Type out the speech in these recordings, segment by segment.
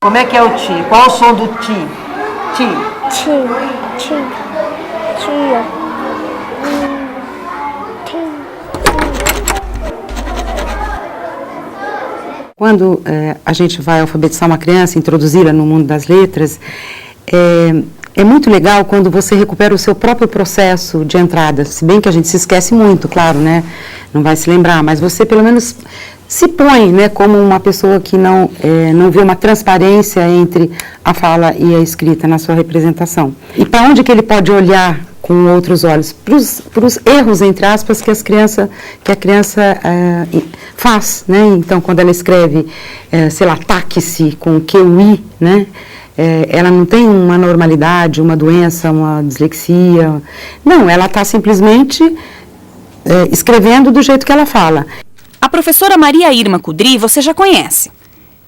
Como é que é o ti? Qual o som do ti? Ti. Ti. Ti. Tia. Quando a gente vai alfabetizar uma criança, introduzi-la no mundo das letras, é muito legal quando você recupera o seu próprio processo de entrada, se bem que a gente se esquece muito, claro, né? Não vai se lembrar, mas você pelo menos se põe, né, como uma pessoa que não vê uma transparência entre a fala e a escrita na sua representação. E para onde que ele pode olhar com outros olhos? Para os erros, entre aspas, que a criança faz, né? Então, quando ela escreve, sei lá, taque-se com QI, né? Ela não tem uma normalidade, uma doença, uma dislexia. Não, ela está simplesmente escrevendo do jeito que ela fala. A professora Maria Irma Cudri você já conhece.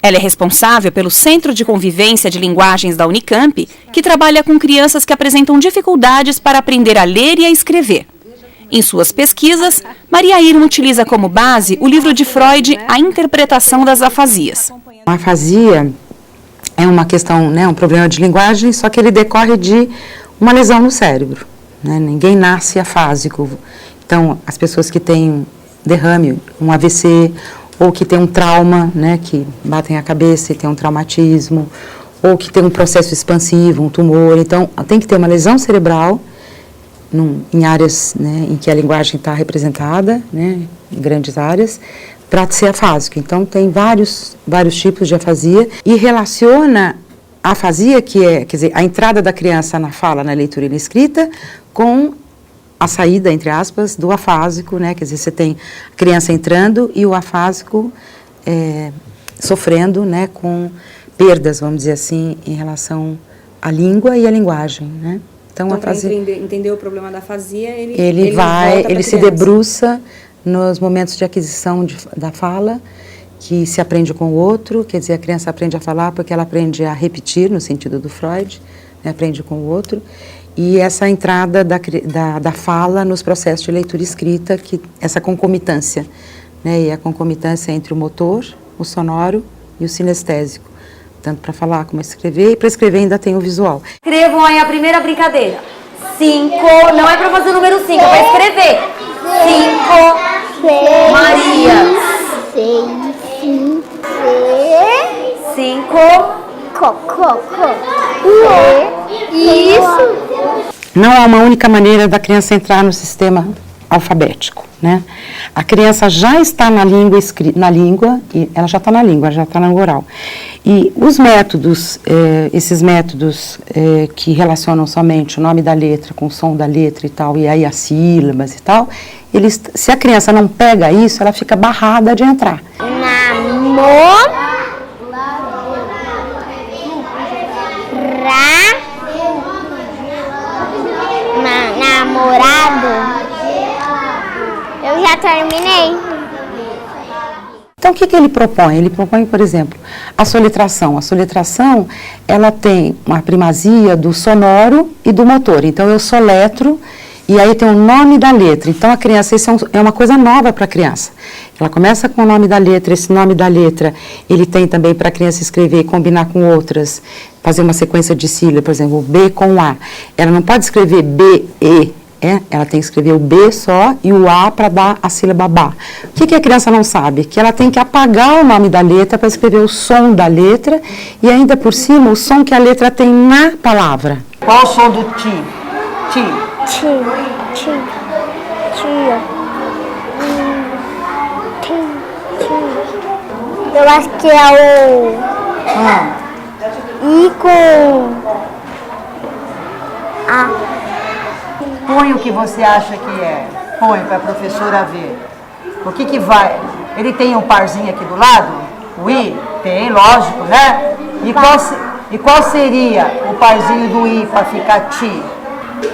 Ela é responsável pelo Centro de Convivência de Linguagens da Unicamp, que trabalha com crianças que apresentam dificuldades para aprender a ler e a escrever. Em suas pesquisas, Maria Irma utiliza como base o livro de Freud, A Interpretação das Afasias. A afasia é uma questão, né, um problema de linguagem, só que ele decorre de uma lesão no cérebro, né? Ninguém nasce afásico. Então, as pessoas que têm derrame, um AVC, ou que tem um trauma, né, que batem a cabeça e tem um traumatismo, ou que tem um processo expansivo, um tumor. Então, tem que ter uma lesão cerebral em áreas, né, em que a linguagem está representada, né, em grandes áreas, para ser afásico. Então, tem vários tipos de afasia e relaciona a afasia, que é, quer dizer, a entrada da criança na fala, na leitura e na escrita, com a saída, entre aspas, do afásico, né? Quer dizer, você tem a criança entrando e o afásico sofrendo, né, com perdas, vamos dizer assim, em relação à língua e à linguagem, né? Então para entender o problema da afasia, ele se debruça nos momentos de aquisição da fala, que se aprende com o outro, quer dizer, a criança aprende a falar porque ela aprende a repetir, no sentido do Freud, né, aprende com o outro. E essa entrada da fala nos processos de leitura e escrita, essa concomitância, né? E a concomitância entre o motor, o sonoro e o sinestésico, tanto para falar como escrever, e para escrever ainda tem o visual. Escrevam aí a primeira brincadeira. 5, não é para fazer o número 5, é para escrever. 5, Maria. 5, Isso. Não há uma única maneira da criança entrar no sistema alfabético, né? A criança já está na língua, e ela já está na língua, já está no oral. E os métodos, esses métodos que relacionam somente o nome da letra com o som da letra e tal, e aí as sílabas e tal, se a criança não pega isso, ela fica barrada de entrar. Namorado. Eu já terminei. Então, o que ele propõe? Ele propõe, por exemplo, a soletração. A soletração, ela tem uma primazia do sonoro e do motor. Então, eu soletro e aí tem o nome da letra. Então, a criança, isso é uma coisa nova para a criança. Ela começa com o nome da letra, esse nome da letra, ele tem também para a criança escrever, combinar com outras, fazer uma sequência de sílabas, por exemplo, o B com o A. Ela não pode escrever B, E, ela tem que escrever o B só e o A para dar a sílaba Bá. O que a criança não sabe? Que ela tem que apagar o nome da letra para escrever o som da letra e ainda por cima o som que a letra tem na palavra. Qual o som do ti? Ti. Tia. Eu acho que é o I com A. Põe o que você acha que é. Põe para a professora ver. O que vai? Ele tem um parzinho aqui do lado? O I? Tem, lógico, né? E qual seria o parzinho do I para ficar ti?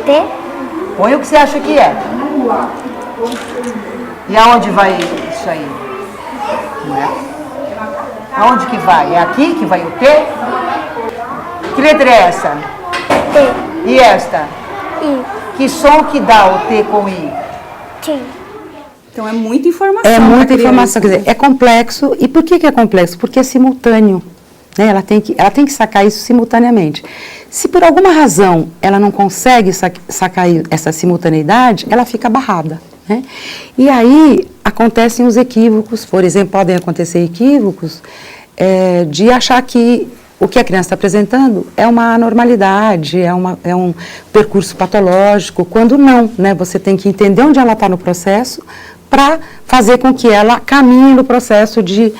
T. Põe o que você acha que é. E aonde vai isso aí? Não é? Aonde que vai? É aqui que vai o T? Que letra é essa? T. E esta? I. Que som que dá o T com I? T. Então é muita informação. É muita pra informação, criança. quer dizer, é complexo. E por que é complexo? Porque é simultâneo. Né? Ela tem que sacar isso simultaneamente. Se por alguma razão ela não consegue sacar essa simultaneidade, ela fica barrada. Né? E aí acontecem os equívocos, por exemplo, podem acontecer equívocos de achar que o que a criança está apresentando é uma anormalidade, é um percurso patológico, quando não, né? Você tem que entender onde ela está no processo para fazer com que ela caminhe no processo de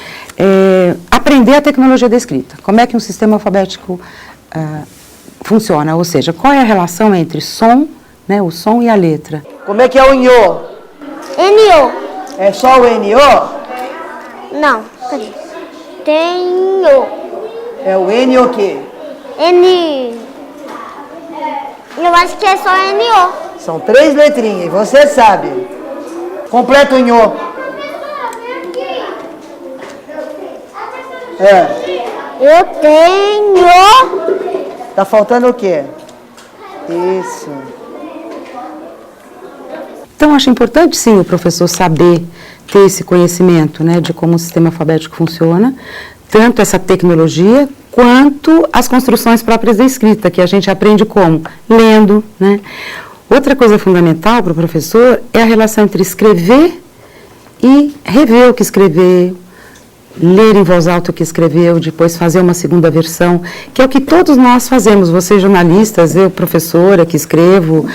aprender a tecnologia da escrita. Como é que um sistema alfabético funciona? Ou seja, qual é a relação entre som, né, o som e a letra? Como é que é o NHO? N-O. É só o NHO? Não, cadê? Tem O. É o N o quê? N. Eu acho que é só N-O. São 3 letrinhas, e você sabe. Completa o NHO. Eu tenho. Tá faltando o quê? Isso. Então, acho importante, sim, o professor saber ter esse conhecimento, né, de como o sistema alfabético funciona, tanto essa tecnologia, quanto as construções próprias da escrita, que a gente aprende como? Lendo, né? Outra coisa fundamental para o professor é a relação entre escrever e rever o que escreveu, ler em voz alta o que escreveu, depois fazer uma segunda versão, que é o que todos nós fazemos, vocês jornalistas, eu professora que escrevo,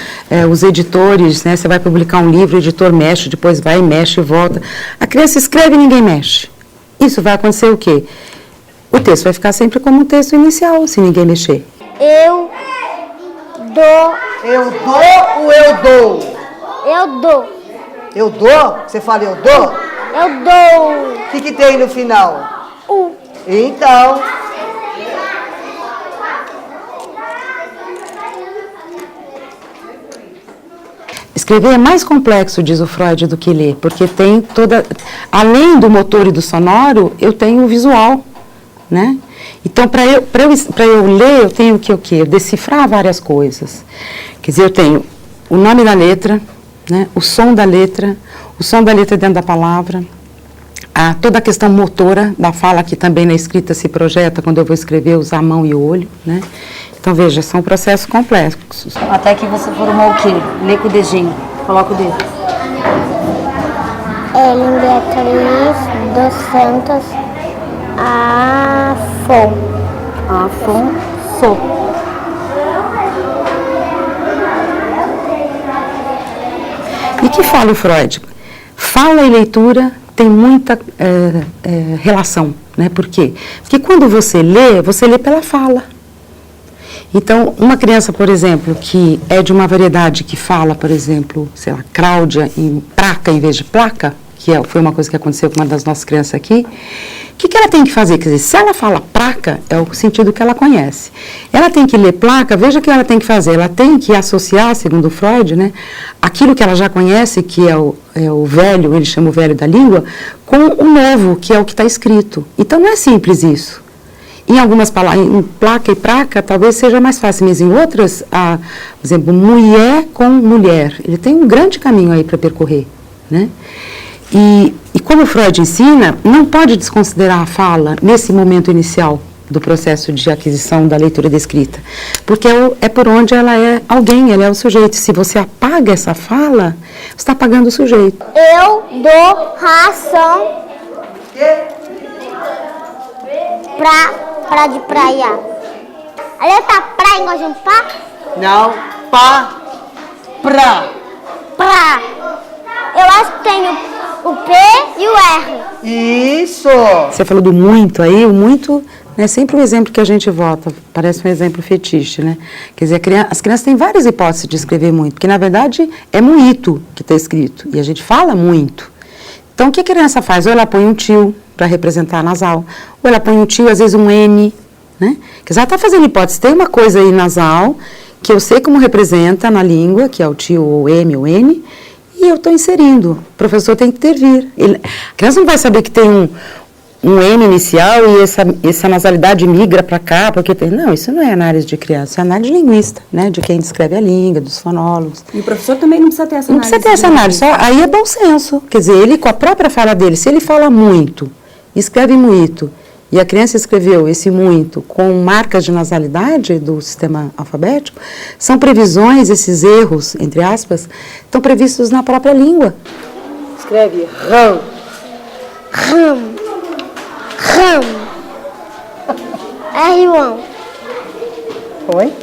os editores, né, você vai publicar um livro, o editor mexe, depois vai, mexe e volta. A criança escreve e ninguém mexe. Isso vai acontecer o quê? O texto vai ficar sempre como um texto inicial, se ninguém mexer. Eu dou. Eu dou ou eu dou? Eu dou. Eu dou? Você fala eu dou? Eu dou. O que tem no final? U. Então, escrever é mais complexo, diz o Freud, do que ler, porque tem toda... Além do motor e do sonoro, eu tenho o visual, né? Então, para eu ler, eu tenho que o quê? Eu decifrar várias coisas. Quer dizer, eu tenho o nome da letra, né? O som da letra dentro da palavra, toda a questão motora da fala, que também na escrita se projeta, quando eu vou escrever, usar a mão e o olho, né? Então, veja, são processos complexos. Até que você formou o quê? Lê com o dedinho. Coloca o dedo. Ellen Beatriz dos Santos Afonso. E que fala o Freud? Fala e leitura tem muita relação, né? Por quê? Porque quando você lê pela fala. Então, uma criança, por exemplo, que é de uma variedade que fala, por exemplo, sei lá, Cláudia em praca em vez de placa, foi uma coisa que aconteceu com uma das nossas crianças aqui, o que ela tem que fazer? Quer dizer, se ela fala placa, é o sentido que ela conhece. Ela tem que ler placa, veja o que ela tem que fazer. Ela tem que associar, segundo Freud, né, aquilo que ela já conhece, que é o velho, ele chama o velho da língua, com o novo, que é o que está escrito. Então, não é simples isso. Em algumas palavras, em placa e praca, talvez seja mais fácil, mas em outras, por exemplo, mulher com mulher, ele tem um grande caminho aí para percorrer, né? E como Freud ensina, não pode desconsiderar a fala nesse momento inicial do processo de aquisição da leitura e da escrita, porque é por onde ela é alguém, ela é o sujeito. Se você apaga essa fala, você está apagando o sujeito. Eu dou ração pra de praia. A letra pra em gosto de pá? não, pá, pra. Pra. Eu acho que tem o P e o R. Isso! Você falou do muito aí, o muito é sempre um exemplo que a gente volta, parece um exemplo fetiche, né? Quer dizer, as crianças têm várias hipóteses de escrever muito, porque na verdade é muito que está escrito, e a gente fala muito. Então, o que a criança faz? Ou ela põe um tio para representar a nasal, ou ela põe um tio, às vezes um N, né? Quer dizer, ela está fazendo hipótese, tem uma coisa aí nasal, que eu sei como representa na língua, que é o tio, ou M, ou N, e eu estou inserindo. O professor tem que intervir. A criança não vai saber que tem um N inicial e essa nasalidade migra para cá, porque tem... Não, isso não é análise de criança, isso é análise de linguista, né? De quem descreve a língua, dos fonólogos. E o professor também não precisa ter essa análise. Não precisa ter essa análise, só, aí é bom senso. Quer dizer, ele com a própria fala dele, se ele fala muito, escreve muito, e a criança escreveu esse muito com marcas de nasalidade do sistema alfabético, são previsões, esses erros, entre aspas, estão previstos na própria língua. Escreve rão. Ram. Ram. R1. Foi?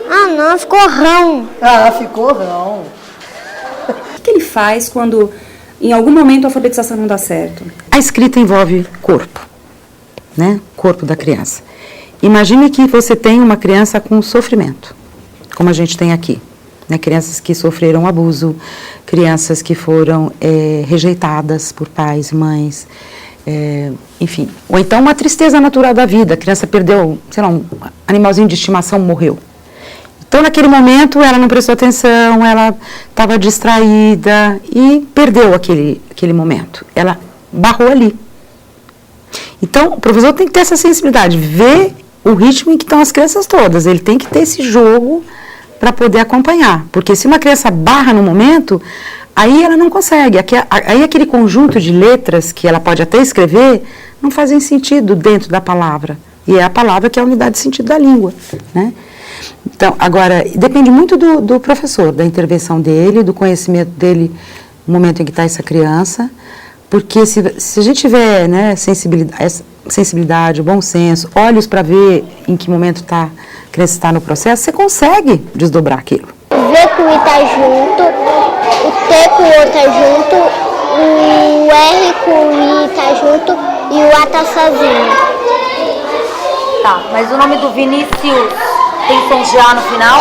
Ah, não, ficou rão. Ah, ficou rão. O que ele faz quando, em algum momento, a alfabetização não dá certo? A escrita envolve corpo, né? Corpo da criança. Imagine que você tem uma criança com sofrimento, como a gente tem aqui. Né? Crianças que sofreram abuso, crianças que foram rejeitadas por pais, mães, enfim. Ou então uma tristeza natural da vida, a criança perdeu, sei lá, um animalzinho de estimação, morreu. Então, naquele momento, ela não prestou atenção, ela estava distraída e perdeu aquele momento. Ela barrou ali. Então, o professor tem que ter essa sensibilidade, ver o ritmo em que estão as crianças todas. Ele tem que ter esse jogo para poder acompanhar. Porque se uma criança barra no momento, aí ela não consegue. Aí aquele conjunto de letras que ela pode até escrever não fazem sentido dentro da palavra. E é a palavra que é a unidade de sentido da língua, né? Então, agora, depende muito do professor, da intervenção dele, do conhecimento dele no momento em que está essa criança, porque se a gente tiver, né, sensibilidade, bom senso, olhos para ver em que momento a criança está no processo, você consegue desdobrar aquilo. O V com o I tá junto, o T com o O tá junto, o R com o I tá junto e o A tá sozinho. Tá, mas o nome do Vinícius tem som de A no final?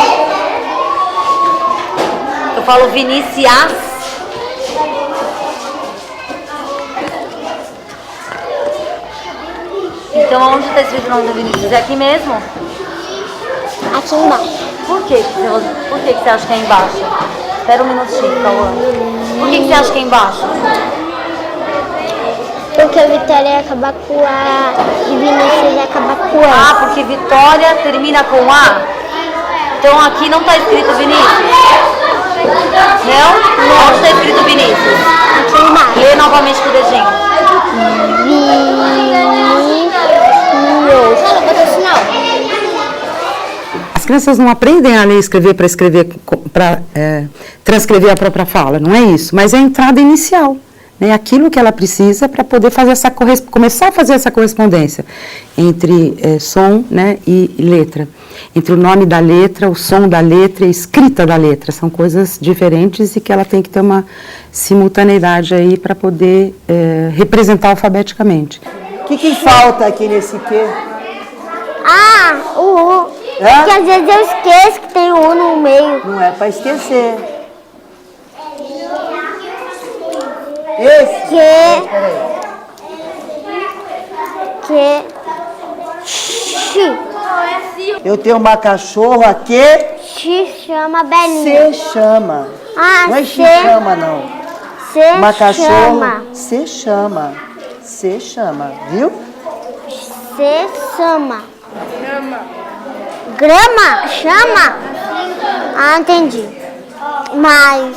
Eu falo Vinícius. Então onde está escrito o nome do Vinícius? É aqui mesmo? Aqui embaixo. Por que você acha que é embaixo? Espera um minutinho, Cauã. Por que você acha que é embaixo? Porque a Vitória ia acabar com A e Vinícius ia acabar com A. Ah, porque Vitória termina com A? Então aqui não está escrito Vinícius? Não? Onde está escrito Vinícius? Aqui embaixo. Lê novamente com o dedinho. As crianças não aprendem a ler e escrever para transcrever a própria fala, não é isso, mas é a entrada inicial. Né, aquilo que ela precisa para poder fazer começar a fazer essa correspondência entre som, né, e letra. Entre o nome da letra, o som da letra e a escrita da letra. São coisas diferentes e que ela tem que ter uma simultaneidade aí para poder representar alfabeticamente. O que falta aqui nesse quê? Ah, o U. Porque às vezes eu esqueço que tem o U no meio. Não é para esquecer. Esse? Xi. Eu tenho uma cachorra que Xi chama Belinha. se chama. Ah, Não é se chama, não. Uma cachorra chama. se chama. Se chama, viu? Se chama. Grama? Chama? Ah, entendi. Mas